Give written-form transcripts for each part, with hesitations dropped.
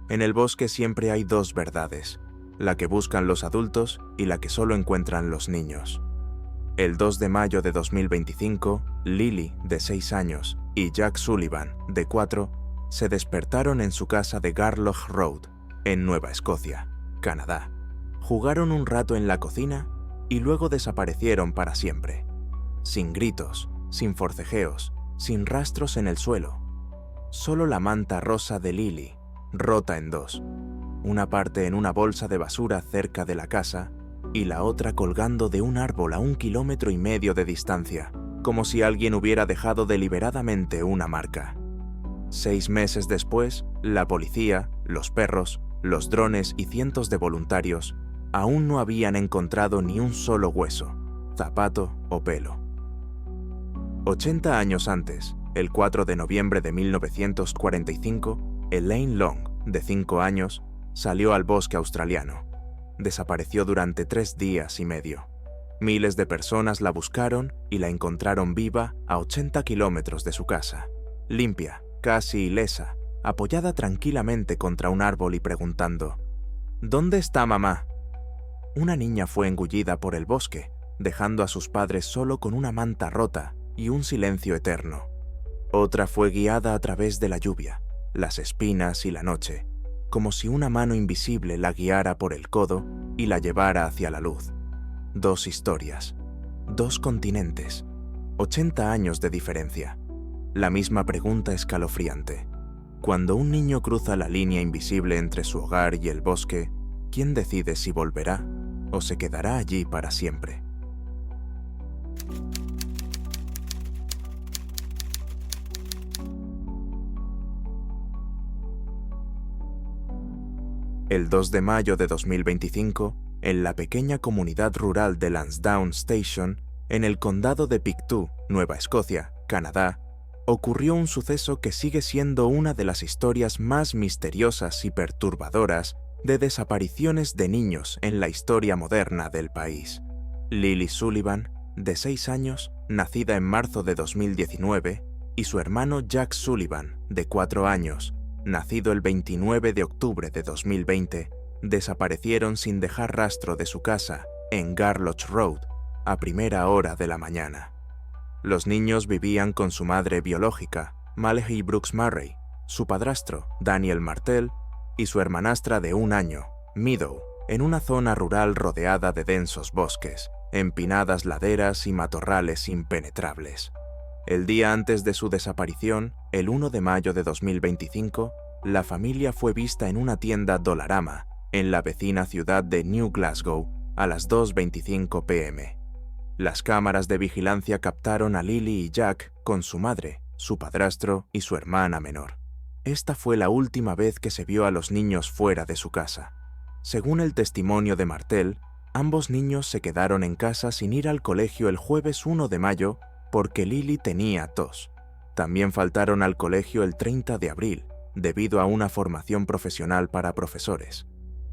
En el bosque siempre hay dos verdades, la que buscan los adultos y la que solo encuentran los niños. El 2 de mayo de 2025, Lily, de 6 años, y Jack Sullivan, de 4, se despertaron en su casa de Garlock Road, en Nueva Escocia, Canadá. Jugaron un rato en la cocina y luego desaparecieron para siempre. Sin gritos, sin forcejeos, sin rastros en el suelo. Solo la manta rosa de Lily, rota en dos. Una parte en una bolsa de basura cerca de la casa y la otra colgando de un árbol a 1,5 kilómetros de distancia, como si alguien hubiera dejado deliberadamente una marca. 6 meses después, la policía, los perros, los drones y cientos de voluntarios aún no habían encontrado ni un solo hueso, zapato o pelo. 80 años antes, el 4 de noviembre de 1945, Elaine Long, de 5 años, salió al bosque australiano. Desapareció durante 3 días y medio. Miles de personas la buscaron y la encontraron viva a 80 kilómetros de su casa, limpia, casi ilesa, apoyada tranquilamente contra un árbol y preguntando: ¿Dónde está mamá? Una niña fue engullida por el bosque, dejando a sus padres solo con una manta rota y un silencio eterno. Otra fue guiada a través de la lluvia, las espinas y la noche, como si una mano invisible la guiara por el codo y la llevara hacia la luz. 2 historias, 2 continentes, 80 años de diferencia. La misma pregunta escalofriante. Cuando un niño cruza la línea invisible entre su hogar y el bosque, ¿quién decide si volverá o se quedará allí para siempre? El 2 de mayo de 2025, en la pequeña comunidad rural de Lansdowne Station, en el condado de Pictou, Nueva Escocia, Canadá, ocurrió un suceso que sigue siendo una de las historias más misteriosas y perturbadoras de desapariciones de niños en la historia moderna del país. Lily Sullivan, de 6 años, nacida en marzo de 2019, y su hermano Jack Sullivan, de 4 años, nacido el 29 de octubre de 2020, desaparecieron sin dejar rastro de su casa en Garlock Road a primera hora de la mañana. Los niños vivían con su madre biológica, Mallory Brooks Murray, su padrastro, Daniel Martel, y su hermanastra de 1 año, Meadow, en una zona rural rodeada de densos bosques, empinadas laderas y matorrales impenetrables. El día antes de su desaparición, el 1 de mayo de 2025, la familia fue vista en una tienda Dollarama, en la vecina ciudad de New Glasgow, a las 2:25 p.m. Las cámaras de vigilancia captaron a Lily y Jack con su madre, su padrastro y su hermana menor. Esta fue la última vez que se vio a los niños fuera de su casa. Según el testimonio de Martel, ambos niños se quedaron en casa sin ir al colegio el jueves 1 de mayo porque Lily tenía tos. También faltaron al colegio el 30 de abril, debido a una formación profesional para profesores.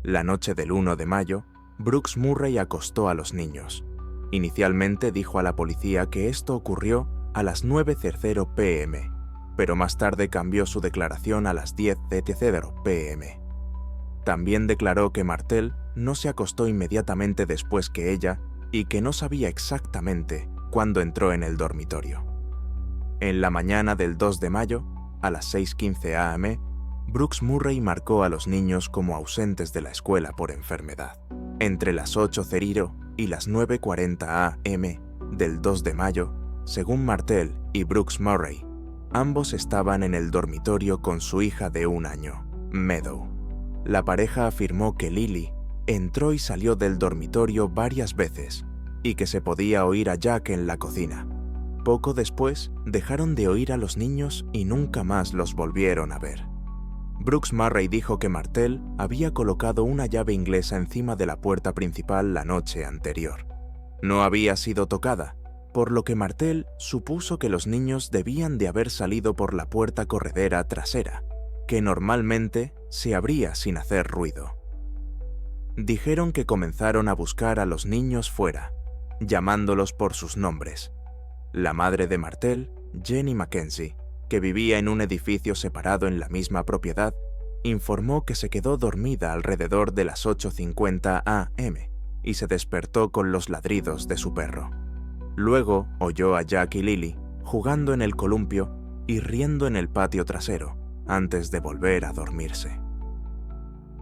La noche del 1 de mayo, Brooks Murray acostó a los niños. Inicialmente dijo a la policía que esto ocurrió a las 9:00 p.m., pero más tarde cambió su declaración a las 10:00 p.m. También declaró que Martel no se acostó inmediatamente después que ella y que no sabía exactamente cuándo entró en el dormitorio. En la mañana del 2 de mayo, a las 6:15 a.m., Brooks Murray marcó a los niños como ausentes de la escuela por enfermedad. Entre las 8:00 y las 9:40 a.m. del 2 de mayo, según Martel y Brooks Murray, ambos estaban en el dormitorio con su hija de 1 año, Meadow. La pareja afirmó que Lily entró y salió del dormitorio varias veces y que se podía oír a Jack en la cocina. Poco después, dejaron de oír a los niños y nunca más los volvieron a ver. Brooks Murray dijo que Martel había colocado una llave inglesa encima de la puerta principal la noche anterior. No había sido tocada, por lo que Martel supuso que los niños debían de haber salido por la puerta corredera trasera, que normalmente se abría sin hacer ruido. Dijeron que comenzaron a buscar a los niños fuera, llamándolos por sus nombres. La madre de Martel, Jenny Mackenzie, que vivía en un edificio separado en la misma propiedad, informó que se quedó dormida alrededor de las 8:50 am y se despertó con los ladridos de su perro. Luego oyó a Jack y Lily jugando en el columpio y riendo en el patio trasero antes de volver a dormirse.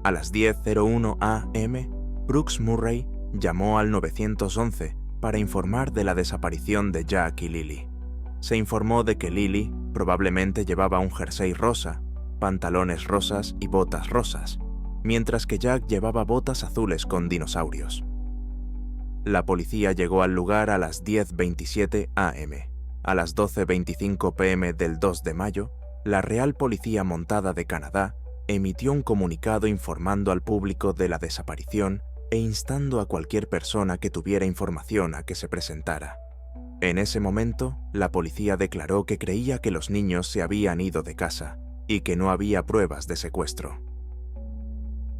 A las 10:01 am, Brooks Murray llamó al 911 para informar de la desaparición de Jack y Lily. Se informó de que Lily probablemente llevaba un jersey rosa, pantalones rosas y botas rosas, mientras que Jack llevaba botas azules con dinosaurios. La policía llegó al lugar a las 10:27 am. A las 12:25 pm del 2 de mayo, la Real Policía Montada de Canadá emitió un comunicado informando al público de la desaparición e instando a cualquier persona que tuviera información a que se presentara. En ese momento, la policía declaró que creía que los niños se habían ido de casa y que no había pruebas de secuestro.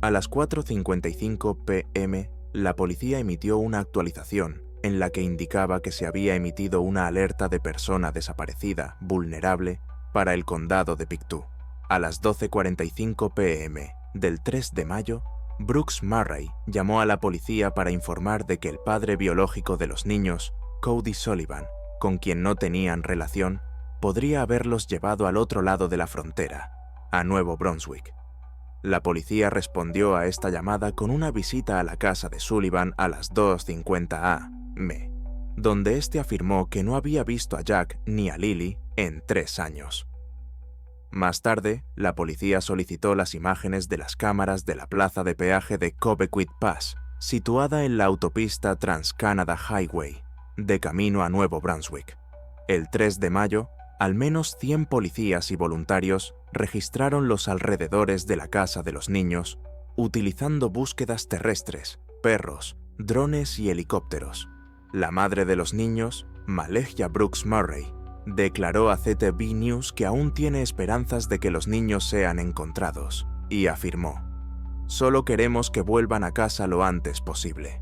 A las 4:55 pm, la policía emitió una actualización en la que indicaba que se había emitido una alerta de persona desaparecida vulnerable para el condado de Pictou. A las 12:45 pm del 3 de mayo, Brooks Murray llamó a la policía para informar de que el padre biológico de los niños, Cody Sullivan, con quien no tenían relación, podría haberlos llevado al otro lado de la frontera, a Nuevo Brunswick. La policía respondió a esta llamada con una visita a la casa de Sullivan a las 2:50 am, donde este afirmó que no había visto a Jack ni a Lily en 3 años. Más tarde, la policía solicitó las imágenes de las cámaras de la plaza de peaje de Cobequid Pass, situada en la autopista Trans-Canada Highway, de camino a Nuevo Brunswick. El 3 de mayo, al menos 100 policías y voluntarios registraron los alrededores de la casa de los niños, utilizando búsquedas terrestres, perros, drones y helicópteros. La madre de los niños, Malehia Brooks Murray, declaró a CTV News que aún tiene esperanzas de que los niños sean encontrados, y afirmó: «Solo queremos que vuelvan a casa lo antes posible».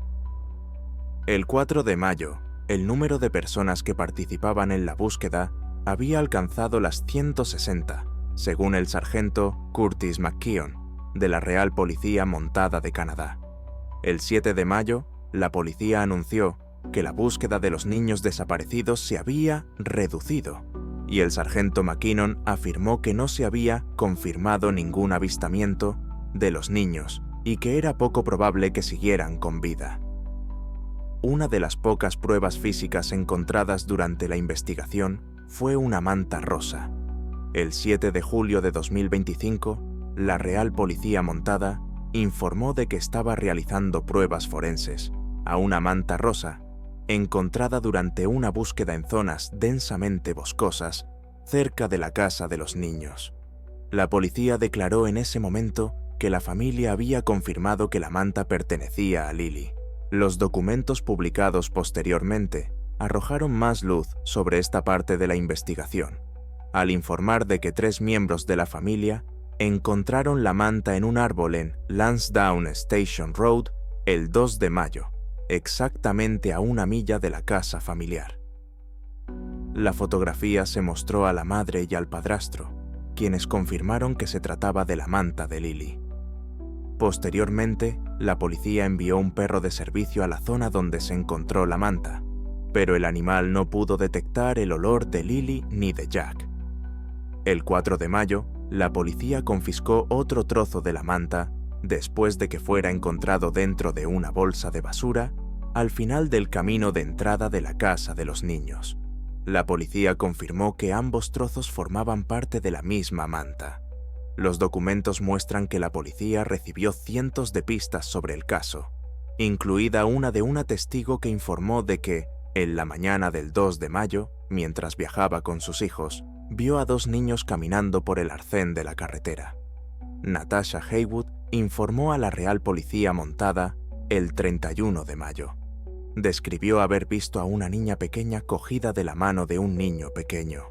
El 4 de mayo, el número de personas que participaban en la búsqueda había alcanzado las 160, según el sargento Curtis McKeon, de la Real Policía Montada de Canadá. El 7 de mayo, la policía anunció que la búsqueda de los niños desaparecidos se había reducido, y el sargento McKinnon afirmó que no se había confirmado ningún avistamiento de los niños y que era poco probable que siguieran con vida. Una de las pocas pruebas físicas encontradas durante la investigación fue una manta rosa. El 7 de julio de 2025, la Real Policía Montada informó de que estaba realizando pruebas forenses a una manta rosa encontrada durante una búsqueda en zonas densamente boscosas cerca de la casa de los niños. La policía declaró en ese momento que la familia había confirmado que la manta pertenecía a Lily. Los documentos publicados posteriormente arrojaron más luz sobre esta parte de la investigación, al informar de que 3 miembros de la familia encontraron la manta en un árbol en Lansdowne Station Road el 2 de mayo, exactamente a 1 milla de la casa familiar. La fotografía se mostró a la madre y al padrastro, quienes confirmaron que se trataba de la manta de Lily. Posteriormente, la policía envió un perro de servicio a la zona donde se encontró la manta, pero el animal no pudo detectar el olor de Lily ni de Jack. El 4 de mayo, la policía confiscó otro trozo de la manta después de que fuera encontrado dentro de una bolsa de basura al final del camino de entrada de la casa de los niños. La policía confirmó que ambos trozos formaban parte de la misma manta. Los documentos muestran que la policía recibió cientos de pistas sobre el caso, incluida una de una testigo que informó de que, en la mañana del 2 de mayo, mientras viajaba con sus hijos, vio a 2 niños caminando por el arcén de la carretera. Natasha Haywood informó a la Real Policía Montada el 31 de mayo. Describió haber visto a una niña pequeña cogida de la mano de un niño pequeño.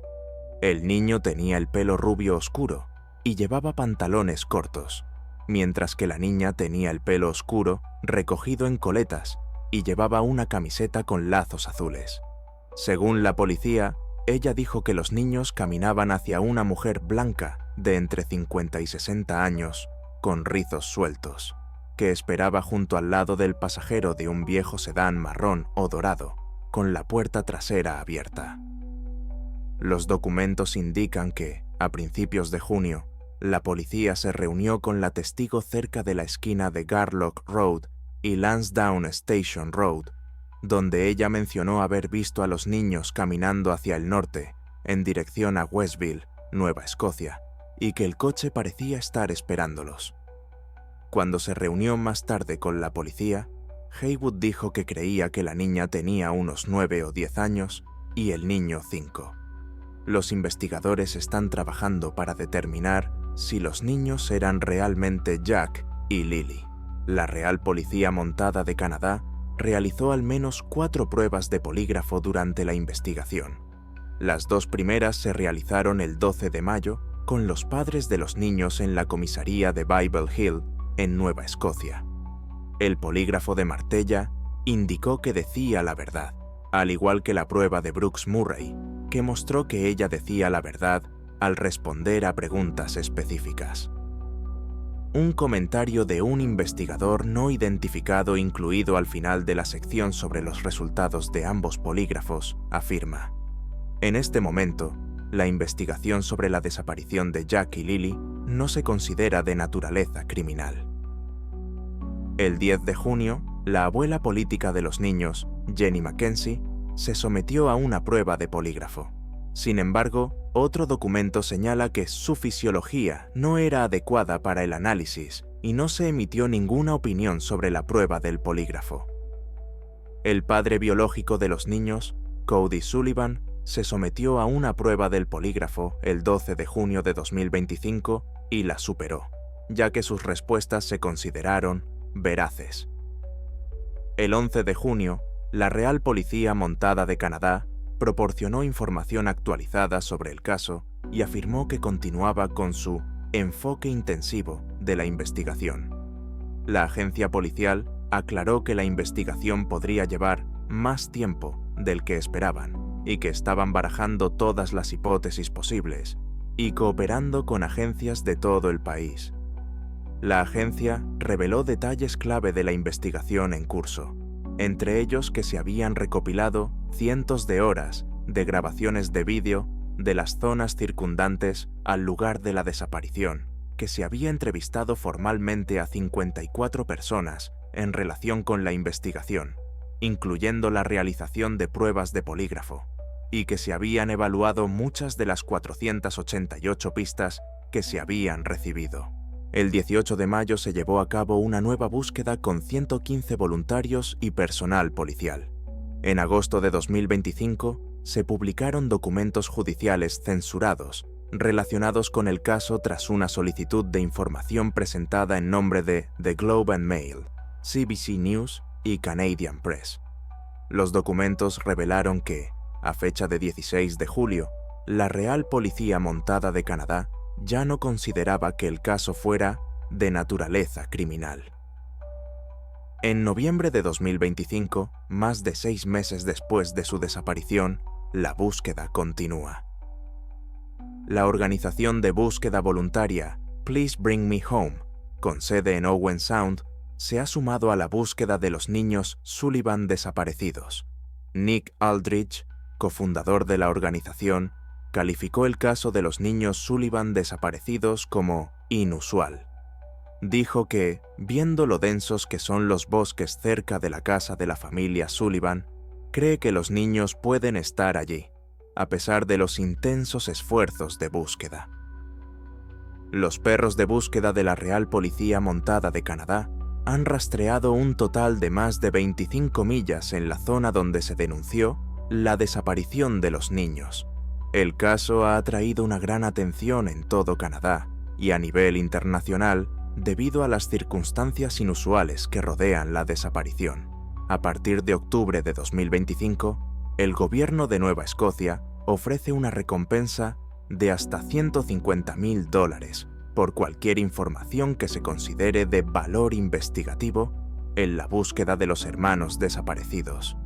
El niño tenía el pelo rubio oscuro y llevaba pantalones cortos, mientras que la niña tenía el pelo oscuro recogido en coletas y llevaba una camiseta con lazos azules. Según la policía, ella dijo que los niños caminaban hacia una mujer blanca de entre 50 y 60 años, con rizos sueltos, que esperaba junto al lado del pasajero de un viejo sedán marrón o dorado, con la puerta trasera abierta. Los documentos indican que, a principios de junio, la policía se reunió con la testigo cerca de la esquina de Garlock Road y Lansdowne Station Road, donde ella mencionó haber visto a los niños caminando hacia el norte, en dirección a Westville, Nueva Escocia, y que el coche parecía estar esperándolos. Cuando se reunió más tarde con la policía, Haywood dijo que creía que la niña tenía unos 9 o 10 años y el niño 5. Los investigadores están trabajando para determinar si los niños eran realmente Jack y Lily. La Real Policía Montada de Canadá realizó al menos 4 pruebas de polígrafo durante la investigación. Las 2 primeras se realizaron el 12 de mayo con los padres de los niños en la comisaría de Bible Hill, en Nueva Escocia. El polígrafo de Martella indicó que decía la verdad, al igual que la prueba de Brooks Murray, que mostró que ella decía la verdad al responder a preguntas específicas. Un comentario de un investigador no identificado incluido al final de la sección sobre los resultados de ambos polígrafos afirma: en este momento, la investigación sobre la desaparición de Jack y Lily no se considera de naturaleza criminal. El 10 de junio, la abuela política de los niños, Jenny Mackenzie, se sometió a una prueba de polígrafo. Sin embargo, otro documento señala que su fisiología no era adecuada para el análisis y no se emitió ninguna opinión sobre la prueba del polígrafo. El padre biológico de los niños, Cody Sullivan, se sometió a una prueba del polígrafo el 12 de junio de 2025 y la superó, ya que sus respuestas se consideraron veraces. El 11 de junio, la Real Policía Montada de Canadá proporcionó información actualizada sobre el caso y afirmó que continuaba con su enfoque intensivo de la investigación. La agencia policial aclaró que la investigación podría llevar más tiempo del que esperaban y que estaban barajando todas las hipótesis posibles y cooperando con agencias de todo el país. La agencia reveló detalles clave de la investigación en curso, entre ellos que se habían recopilado cientos de horas de grabaciones de vídeo de las zonas circundantes al lugar de la desaparición, que se había entrevistado formalmente a 54 personas en relación con la investigación, incluyendo la realización de pruebas de polígrafo, y que se habían evaluado muchas de las 488 pistas que se habían recibido. El 18 de mayo se llevó a cabo una nueva búsqueda con 115 voluntarios y personal policial. En agosto de 2025, se publicaron documentos judiciales censurados relacionados con el caso tras una solicitud de información presentada en nombre de The Globe and Mail, CBC News y Canadian Press. Los documentos revelaron que, a fecha de 16 de julio, la Real Policía Montada de Canadá ya no consideraba que el caso fuera de naturaleza criminal. En noviembre de 2025, más de 6 meses después de su desaparición, la búsqueda continúa. La organización de búsqueda voluntaria Please Bring Me Home, con sede en Owen Sound, se ha sumado a la búsqueda de los niños Sullivan desaparecidos. Nick Aldrich, cofundador de la organización, calificó el caso de los niños Sullivan desaparecidos como inusual. Dijo que, viendo lo densos que son los bosques cerca de la casa de la familia Sullivan, cree que los niños pueden estar allí, a pesar de los intensos esfuerzos de búsqueda. Los perros de búsqueda de la Real Policía Montada de Canadá han rastreado un total de más de 25 millas en la zona donde se denunció la desaparición de los niños. El caso ha atraído una gran atención en todo Canadá y a nivel internacional debido a las circunstancias inusuales que rodean la desaparición. A partir de octubre de 2025, el gobierno de Nueva Escocia ofrece una recompensa de hasta $150,000 por cualquier información que se considere de valor investigativo en la búsqueda de los hermanos desaparecidos.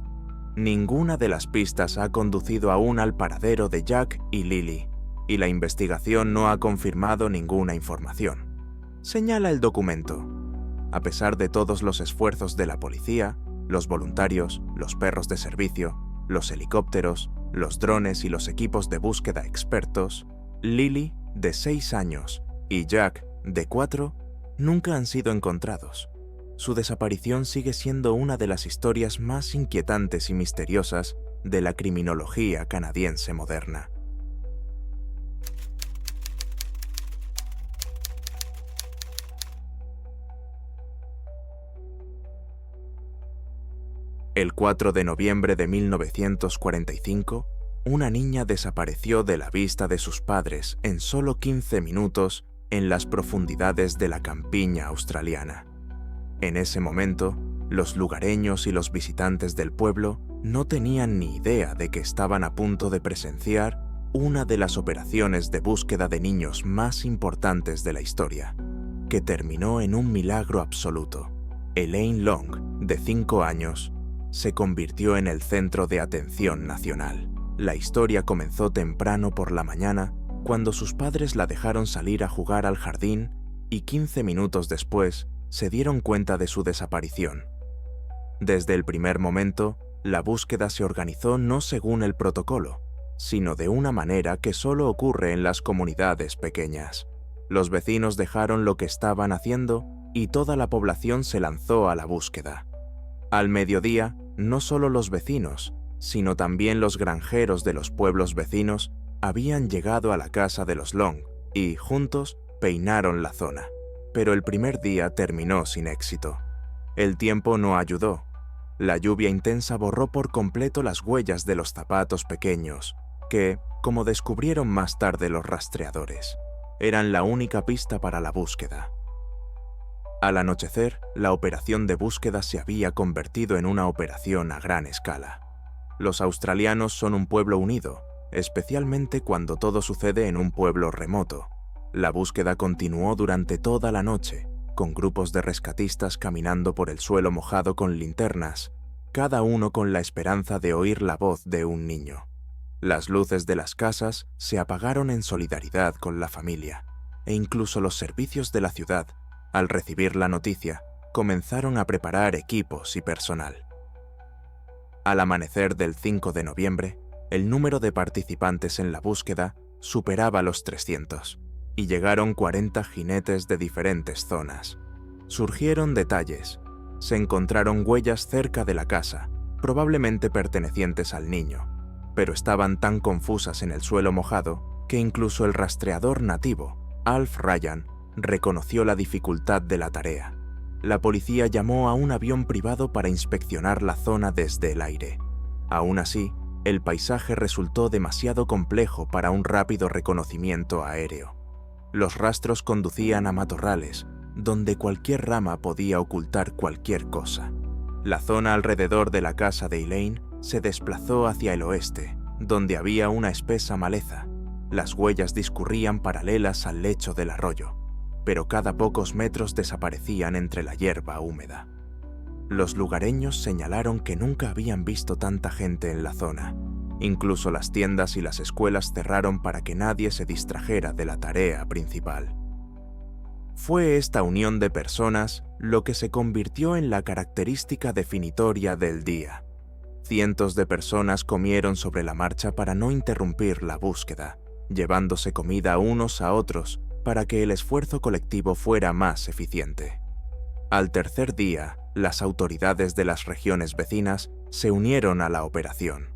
Ninguna de las pistas ha conducido aún al paradero de Jack y Lily, y la investigación no ha confirmado ninguna información, señala el documento. A pesar de todos los esfuerzos de la policía, los voluntarios, los perros de servicio, los helicópteros, los drones y los equipos de búsqueda expertos, Lily, de 6 años, y Jack, de 4, nunca han sido encontrados. Su desaparición sigue siendo una de las historias más inquietantes y misteriosas de la criminología canadiense moderna. El 4 de noviembre de 1945, una niña desapareció de la vista de sus padres en solo 15 minutos en las profundidades de la campiña australiana. En ese momento, los lugareños y los visitantes del pueblo no tenían ni idea de que estaban a punto de presenciar una de las operaciones de búsqueda de niños más importantes de la historia, que terminó en un milagro absoluto. Elaine Long, de 5 años, se convirtió en el centro de atención nacional. La historia comenzó temprano por la mañana, cuando sus padres la dejaron salir a jugar al jardín y 15 minutos después se dieron cuenta de su desaparición. Desde el primer momento, la búsqueda se organizó no según el protocolo, sino de una manera que solo ocurre en las comunidades pequeñas. Los vecinos dejaron lo que estaban haciendo y toda la población se lanzó a la búsqueda. Al mediodía, no solo los vecinos, sino también los granjeros de los pueblos vecinos habían llegado a la casa de los Long y, juntos, peinaron la zona. Pero el primer día terminó sin éxito. El tiempo no ayudó. La lluvia intensa borró por completo las huellas de los zapatos pequeños, que, como descubrieron más tarde los rastreadores, eran la única pista para la búsqueda. Al anochecer, la operación de búsqueda se había convertido en una operación a gran escala. Los australianos son un pueblo unido, especialmente cuando todo sucede en un pueblo remoto. La búsqueda continuó durante toda la noche, con grupos de rescatistas caminando por el suelo mojado con linternas, cada uno con la esperanza de oír la voz de un niño. Las luces de las casas se apagaron en solidaridad con la familia, e incluso los servicios de la ciudad, al recibir la noticia, comenzaron a preparar equipos y personal. Al amanecer del 5 de noviembre, el número de participantes en la búsqueda superaba los 300, y llegaron 40 jinetes de diferentes zonas. Surgieron detalles. Se encontraron huellas cerca de la casa, probablemente pertenecientes al niño, pero estaban tan confusas en el suelo mojado que incluso el rastreador nativo, Alf Ryan, reconoció la dificultad de la tarea. La policía llamó a un avión privado para inspeccionar la zona desde el aire. Aún así, el paisaje resultó demasiado complejo para un rápido reconocimiento aéreo. Los rastros conducían a matorrales, donde cualquier rama podía ocultar cualquier cosa. La zona alrededor de la casa de Elaine se desplazó hacia el oeste, donde había una espesa maleza. Las huellas discurrían paralelas al lecho del arroyo, pero cada pocos metros desaparecían entre la hierba húmeda. Los lugareños señalaron que nunca habían visto tanta gente en la zona. Incluso las tiendas y las escuelas cerraron para que nadie se distrajera de la tarea principal. Fue esta unión de personas lo que se convirtió en la característica definitoria del día. Cientos de personas comieron sobre la marcha para no interrumpir la búsqueda, llevándose comida unos a otros para que el esfuerzo colectivo fuera más eficiente. Al tercer día, las autoridades de las regiones vecinas se unieron a la operación.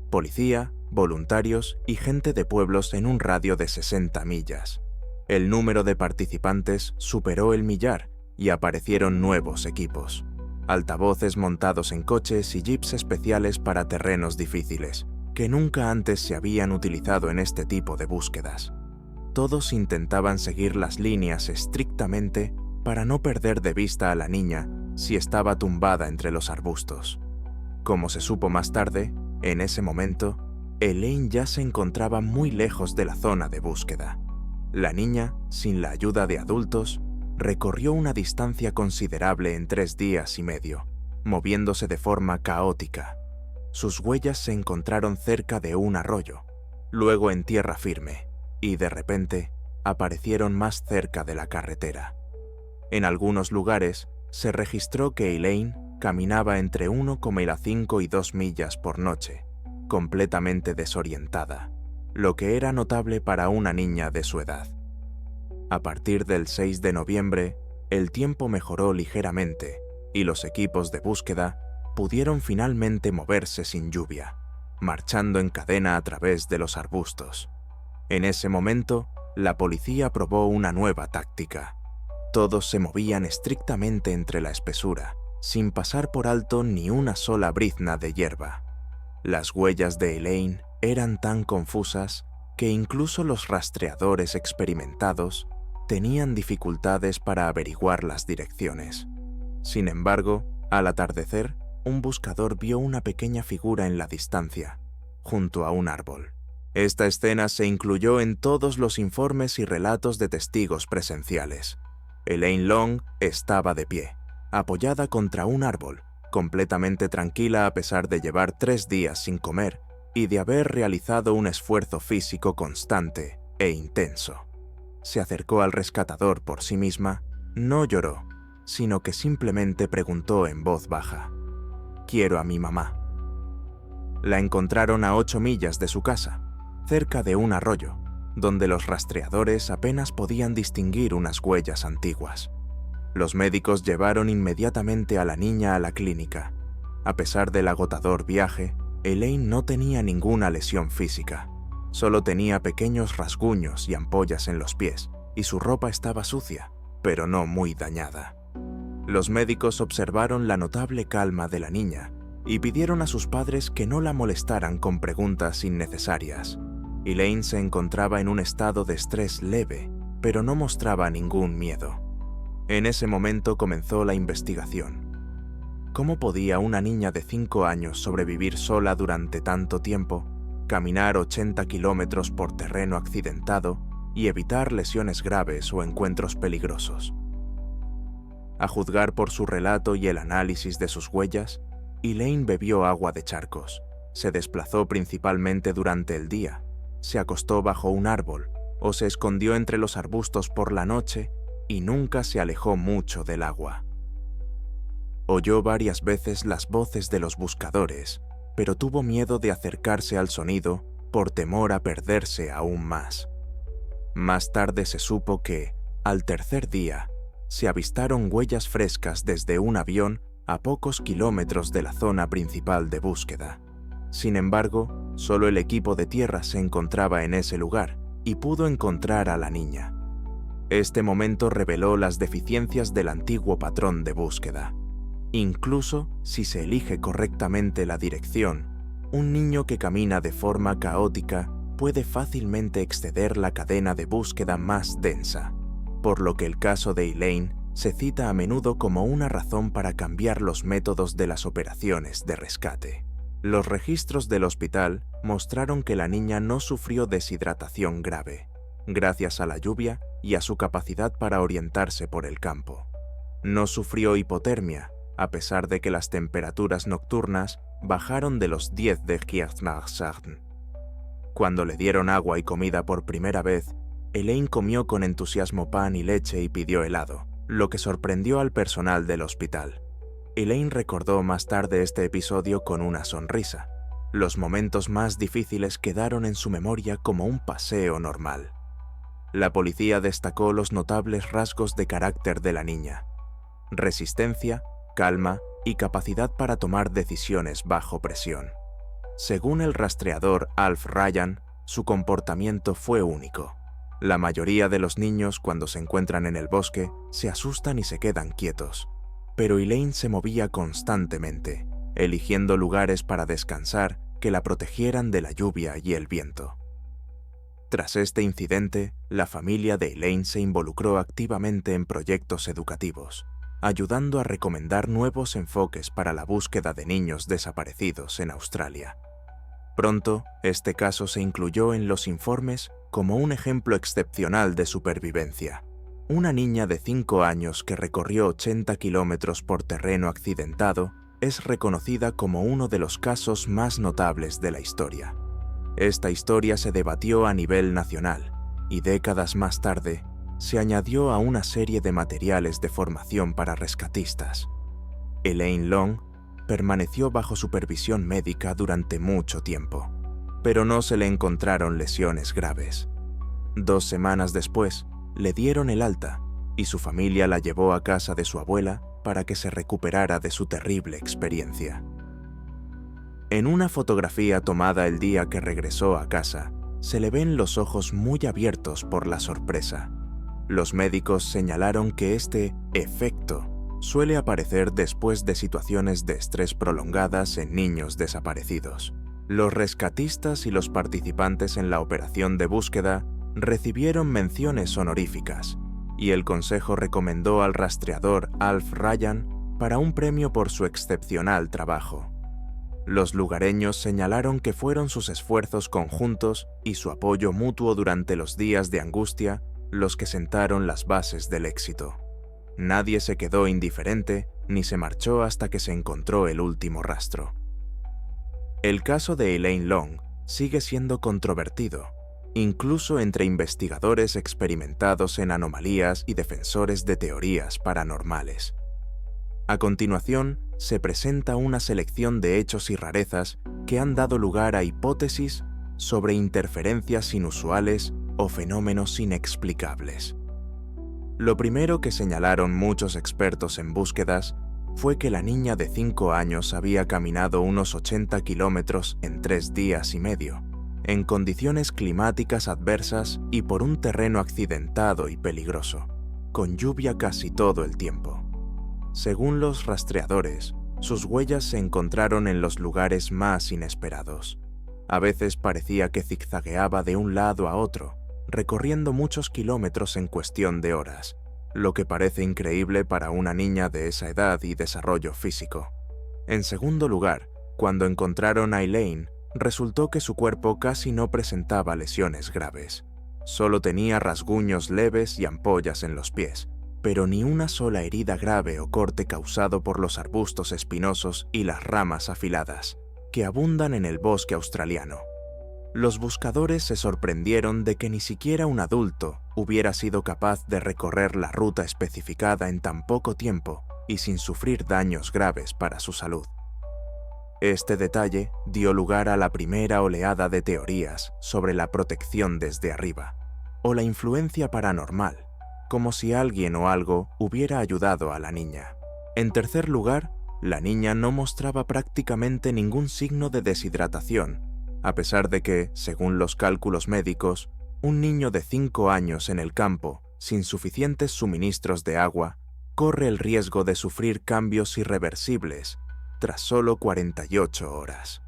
Policía, voluntarios y gente de pueblos en un radio de 60 millas. El número de participantes superó el millar y aparecieron nuevos equipos. Altavoces montados en coches y jeeps especiales para terrenos difíciles, que nunca antes se habían utilizado en este tipo de búsquedas. Todos intentaban seguir las líneas estrictamente para no perder de vista a la niña si estaba tumbada entre los arbustos. Como se supo más tarde, en ese momento, Elaine ya se encontraba muy lejos de la zona de búsqueda. La niña, sin la ayuda de adultos, recorrió una distancia considerable en 3 días y medio, moviéndose de forma caótica. Sus huellas se encontraron cerca de un arroyo, luego en tierra firme, y de repente aparecieron más cerca de la carretera. En algunos lugares se registró que Elaine caminaba entre 1,5 y 2 millas por noche, completamente desorientada, lo que era notable para una niña de su edad. A partir del 6 de noviembre, el tiempo mejoró ligeramente y los equipos de búsqueda pudieron finalmente moverse sin lluvia, marchando en cadena a través de los arbustos. En ese momento, la policía probó una nueva táctica. Todos se movían estrictamente entre la espesura, sin pasar por alto ni una sola brizna de hierba. Las huellas de Elaine eran tan confusas que incluso los rastreadores experimentados tenían dificultades para averiguar las direcciones. Sin embargo, al atardecer, un buscador vio una pequeña figura en la distancia, junto a un árbol. Esta escena se incluyó en todos los informes y relatos de testigos presenciales. Elaine Long estaba de pie, apoyada contra un árbol, completamente tranquila a pesar de llevar 3 días sin comer y de haber realizado un esfuerzo físico constante e intenso. Se acercó al rescatador por sí misma, no lloró, sino que simplemente preguntó en voz baja: «Quiero a mi mamá». La encontraron a 8 millas de su casa, cerca de un arroyo, donde los rastreadores apenas podían distinguir unas huellas antiguas. Los médicos llevaron inmediatamente a la niña a la clínica. A pesar del agotador viaje, Elaine no tenía ninguna lesión física. Solo tenía pequeños rasguños y ampollas en los pies, y su ropa estaba sucia, pero no muy dañada. Los médicos observaron la notable calma de la niña y pidieron a sus padres que no la molestaran con preguntas innecesarias. Elaine se encontraba en un estado de estrés leve, pero no mostraba ningún miedo. En ese momento comenzó la investigación. ¿Cómo podía una niña de 5 años sobrevivir sola durante tanto tiempo, caminar 80 kilómetros por terreno accidentado y evitar lesiones graves o encuentros peligrosos? A juzgar por su relato y el análisis de sus huellas, Elaine bebió agua de charcos, se desplazó principalmente durante el día, se acostó bajo un árbol o se escondió entre los arbustos por la noche y nunca se alejó mucho del agua. Oyó varias veces las voces de los buscadores, pero tuvo miedo de acercarse al sonido por temor a perderse aún más. Más tarde se supo que, al tercer día, se avistaron huellas frescas desde un avión a pocos kilómetros de la zona principal de búsqueda. Sin embargo, solo el equipo de tierra se encontraba en ese lugar y pudo encontrar a la niña. Este momento reveló las deficiencias del antiguo patrón de búsqueda. Incluso si se elige correctamente la dirección, un niño que camina de forma caótica puede fácilmente exceder la cadena de búsqueda más densa, por lo que el caso de Elaine se cita a menudo como una razón para cambiar los métodos de las operaciones de rescate. Los registros del hospital mostraron que la niña no sufrió deshidratación grave, gracias a la lluvia y a su capacidad para orientarse por el campo. No sufrió hipotermia, a pesar de que las temperaturas nocturnas bajaron de los 10 de Giertmarscharten. Cuando le dieron agua y comida por primera vez, Elaine comió con entusiasmo pan y leche y pidió helado, lo que sorprendió al personal del hospital. Elaine recordó más tarde este episodio con una sonrisa. Los momentos más difíciles quedaron en su memoria como un paseo normal. La policía destacó los notables rasgos de carácter de la niña: resistencia, calma y capacidad para tomar decisiones bajo presión. Según el rastreador Alf Ryan, su comportamiento fue único. La mayoría de los niños, cuando se encuentran en el bosque, se asustan y se quedan quietos. Pero Elaine se movía constantemente, eligiendo lugares para descansar que la protegieran de la lluvia y el viento. Tras este incidente, la familia de Elaine se involucró activamente en proyectos educativos, ayudando a recomendar nuevos enfoques para la búsqueda de niños desaparecidos en Australia. Pronto, este caso se incluyó en los informes como un ejemplo excepcional de supervivencia. Una niña de 5 años que recorrió 80 kilómetros por terreno accidentado es reconocida como uno de los casos más notables de la historia. Esta historia se debatió a nivel nacional y décadas más tarde se añadió a una serie de materiales de formación para rescatistas. Elaine Long permaneció bajo supervisión médica durante mucho tiempo, pero no se le encontraron lesiones graves. 2 semanas después, le dieron el alta y su familia la llevó a casa de su abuela para que se recuperara de su terrible experiencia. En una fotografía tomada el día que regresó a casa, se le ven los ojos muy abiertos por la sorpresa. Los médicos señalaron que este efecto suele aparecer después de situaciones de estrés prolongadas en niños desaparecidos. Los rescatistas y los participantes en la operación de búsqueda recibieron menciones honoríficas, y el consejo recomendó al rastreador Alf Ryan para un premio por su excepcional trabajo. Los lugareños señalaron que fueron sus esfuerzos conjuntos y su apoyo mutuo durante los días de angustia los que sentaron las bases del éxito. Nadie se quedó indiferente ni se marchó hasta que se encontró el último rastro. El caso de Elaine Long sigue siendo controvertido, incluso entre investigadores experimentados en anomalías y defensores de teorías paranormales. A continuación, se presenta una selección de hechos y rarezas que han dado lugar a hipótesis sobre interferencias inusuales o fenómenos inexplicables. Lo primero que señalaron muchos expertos en búsquedas fue que la niña de 5 años había caminado unos 80 kilómetros en 3 días y medio, en condiciones climáticas adversas y por un terreno accidentado y peligroso, con lluvia casi todo el tiempo. Según los rastreadores, sus huellas se encontraron en los lugares más inesperados. A veces parecía que zigzagueaba de un lado a otro, recorriendo muchos kilómetros en cuestión de horas, lo que parece increíble para una niña de esa edad y desarrollo físico. En segundo lugar, cuando encontraron a Elaine, resultó que su cuerpo casi no presentaba lesiones graves. Solo tenía rasguños leves y ampollas en los pies, pero ni una sola herida grave o corte causado por los arbustos espinosos y las ramas afiladas, que abundan en el bosque australiano. Los buscadores se sorprendieron de que ni siquiera un adulto hubiera sido capaz de recorrer la ruta especificada en tan poco tiempo y sin sufrir daños graves para su salud. Este detalle dio lugar a la primera oleada de teorías sobre la protección desde arriba, o la influencia paranormal, como si alguien o algo hubiera ayudado a la niña. En tercer lugar, la niña no mostraba prácticamente ningún signo de deshidratación, a pesar de que, según los cálculos médicos, un niño de 5 años en el campo, sin suficientes suministros de agua, corre el riesgo de sufrir cambios irreversibles tras solo 48 horas.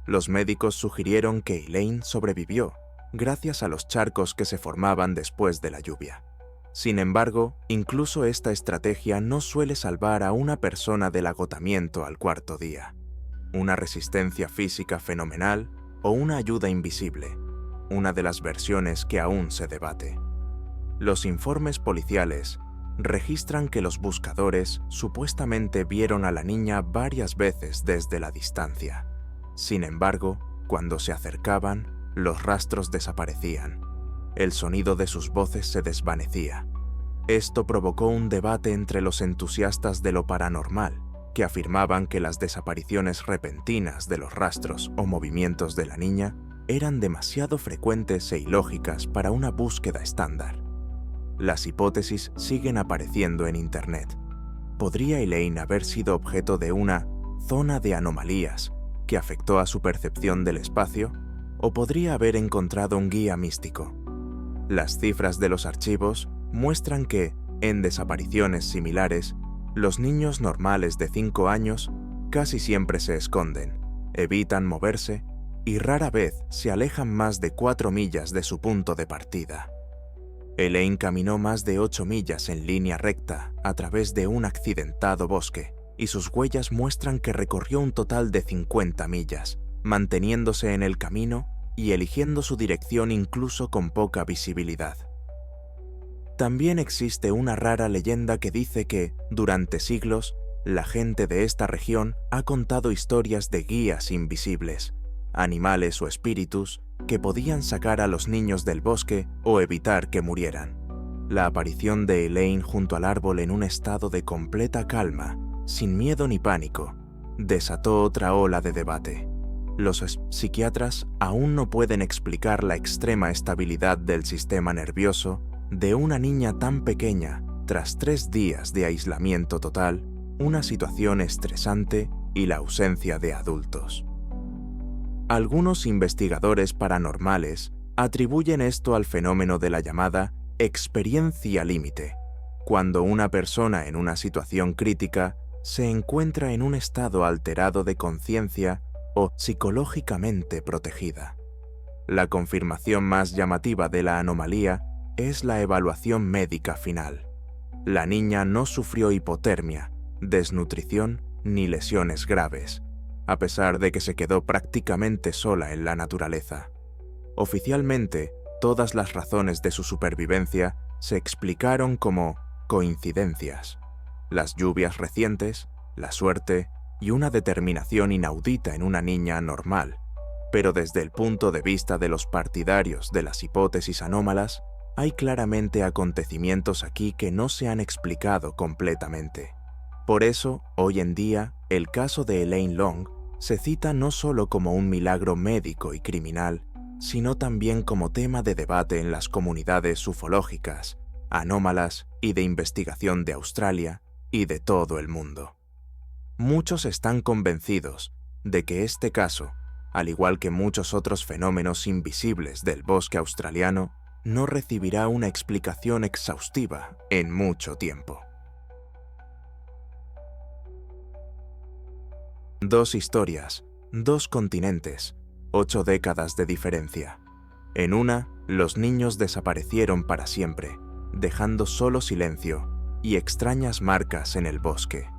Los médicos sugirieron que Elaine sobrevivió, gracias a los charcos que se formaban después de la lluvia. Sin embargo, incluso esta estrategia no suele salvar a una persona del agotamiento al 4.º día. Una resistencia física fenomenal o una ayuda invisible, una de las versiones que aún se debate. Los informes policiales registran que los buscadores supuestamente vieron a la niña varias veces desde la distancia. Sin embargo, cuando se acercaban, los rastros desaparecían. El sonido de sus voces se desvanecía. Esto provocó un debate entre los entusiastas de lo paranormal, que afirmaban que las desapariciones repentinas de los rastros o movimientos de la niña eran demasiado frecuentes e ilógicas para una búsqueda estándar. Las hipótesis siguen apareciendo en Internet. ¿Podría Elaine haber sido objeto de una zona de anomalías que afectó a su percepción del espacio? ¿O podría haber encontrado un guía místico? Las cifras de los archivos muestran que, en desapariciones similares, los niños normales de 5 años casi siempre se esconden, evitan moverse y rara vez se alejan más de 4 millas de su punto de partida. Elaine caminó más de 8 millas en línea recta a través de un accidentado bosque, y sus huellas muestran que recorrió un total de 50 millas, manteniéndose en el camino y eligiendo su dirección incluso con poca visibilidad. También existe una rara leyenda que dice que, durante siglos, la gente de esta región ha contado historias de guías invisibles, animales o espíritus que podían sacar a los niños del bosque o evitar que murieran. La aparición de Elaine junto al árbol en un estado de completa calma, sin miedo ni pánico, desató otra ola de debate. Los psiquiatras aún no pueden explicar la extrema estabilidad del sistema nervioso de una niña tan pequeña tras 3 días de aislamiento total, una situación estresante y la ausencia de adultos. Algunos investigadores paranormales atribuyen esto al fenómeno de la llamada experiencia límite, cuando una persona en una situación crítica se encuentra en un estado alterado de conciencia o psicológicamente protegida. La confirmación más llamativa de la anomalía es la evaluación médica final. La niña no sufrió hipotermia, desnutrición ni lesiones graves, a pesar de que se quedó prácticamente sola en la naturaleza. Oficialmente, todas las razones de su supervivencia se explicaron como coincidencias: las lluvias recientes, la suerte y una determinación inaudita en una niña normal. Pero desde el punto de vista de los partidarios de las hipótesis anómalas, hay claramente acontecimientos aquí que no se han explicado completamente. Por eso, hoy en día, el caso de Elaine Long se cita no solo como un milagro médico y criminal, sino también como tema de debate en las comunidades ufológicas, anómalas y de investigación de Australia y de todo el mundo. Muchos están convencidos de que este caso, al igual que muchos otros fenómenos invisibles del bosque australiano, no recibirá una explicación exhaustiva en mucho tiempo. 2 historias, 2 continentes, 8 décadas de diferencia. En una, los niños desaparecieron para siempre, dejando solo silencio y extrañas marcas en el bosque.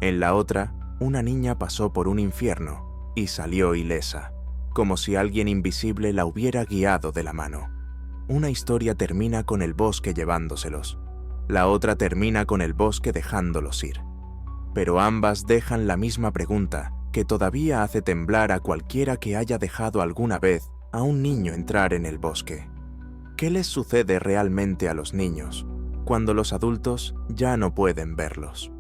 En la otra, una niña pasó por un infierno y salió ilesa, como si alguien invisible la hubiera guiado de la mano. Una historia termina con el bosque llevándoselos, la otra termina con el bosque dejándolos ir. Pero ambas dejan la misma pregunta que todavía hace temblar a cualquiera que haya dejado alguna vez a un niño entrar en el bosque. ¿Qué les sucede realmente a los niños cuando los adultos ya no pueden verlos?